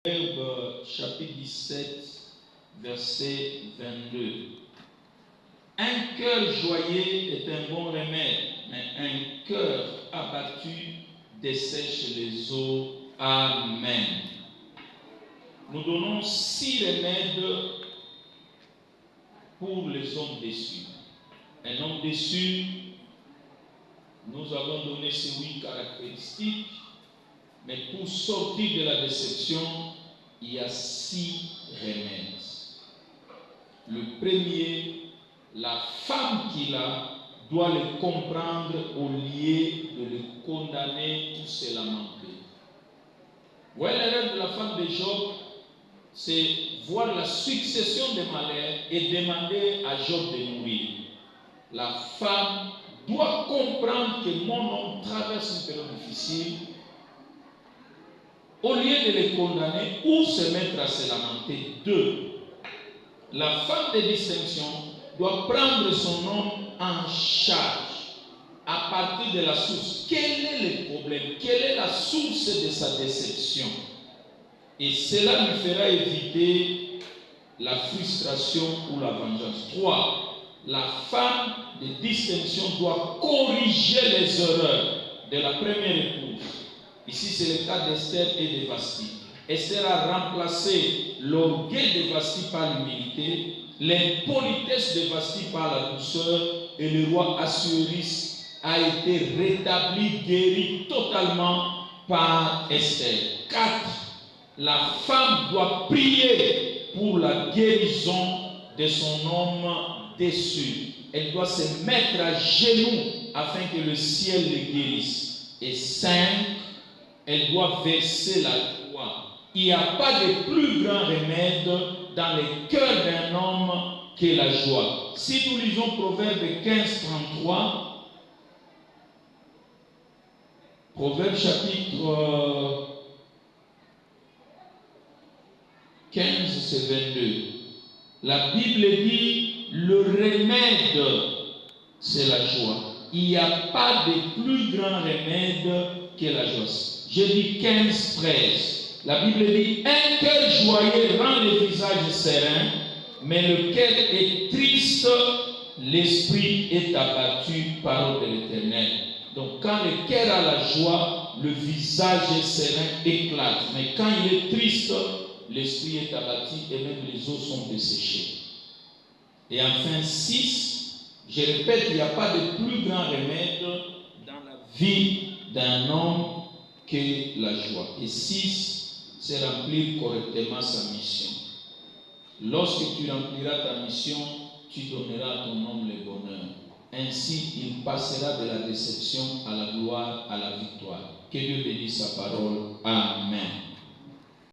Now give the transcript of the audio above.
Proverbe chapitre 17, verset 22. Un cœur joyeux est un bon remède, mais un cœur abattu dessèche les eaux. Amen. Nous donnons 6 remèdes pour les hommes déçus. Un homme déçu, nous avons donné ces 8 caractéristiques, mais pour sortir de la déception, il y a 6 remèdes. Le premier, la femme qu'il a doit le comprendre au lieu de le condamner ou se lamenter. Voyez l'erreur de la femme de Job, c'est voir la succession des malheurs et demander à Job de mourir. La femme doit comprendre que mon homme traverse une période difficile. Au lieu de les condamner ou se mettre à se lamenter. 2. La femme de distinction doit prendre son homme en charge à partir de la source. Quel est le problème? Quelle est la source de sa déception? Et cela lui fera éviter la frustration ou la vengeance. 3. La femme de distinction doit corriger les erreurs de la première épouse. Ici, c'est le cas d'Esther et de Vasti. Esther a remplacé l'orgueil de Vasti par l'humilité, l'impolitesse de Vasti par la douceur, et le roi Assuérus a été rétabli, guéri totalement par Esther. 4. La femme doit prier pour la guérison de son homme déçu. Elle doit se mettre à genoux afin que le ciel le guérisse. Et 5. Elle doit verser la joie. Il n'y a pas de plus grand remède dans le cœur d'un homme que la joie. Si nous lisons Proverbe 15, 33, Proverbe chapitre 15, c'est 22. La Bible dit, le remède, c'est la joie. Il n'y a pas de plus grand remède que la joie. Je dis 15, 13. La Bible dit, un cœur joyeux rend le visage serein, mais le cœur est triste, l'esprit est abattu, parole de l'Éternel. Donc quand le cœur a la joie, le visage serein éclate. Mais quand il est triste, l'esprit est abattu et même les os sont desséchés. Et enfin 6, je répète, il n'y a pas de plus grand remède dans la vie d'un homme que la joie. Et 6, c'est remplir correctement sa mission. Lorsque tu rempliras ta mission, tu donneras à ton homme le bonheur. Ainsi, il passera de la déception à la gloire, à la victoire. Que Dieu bénisse sa parole. Amen.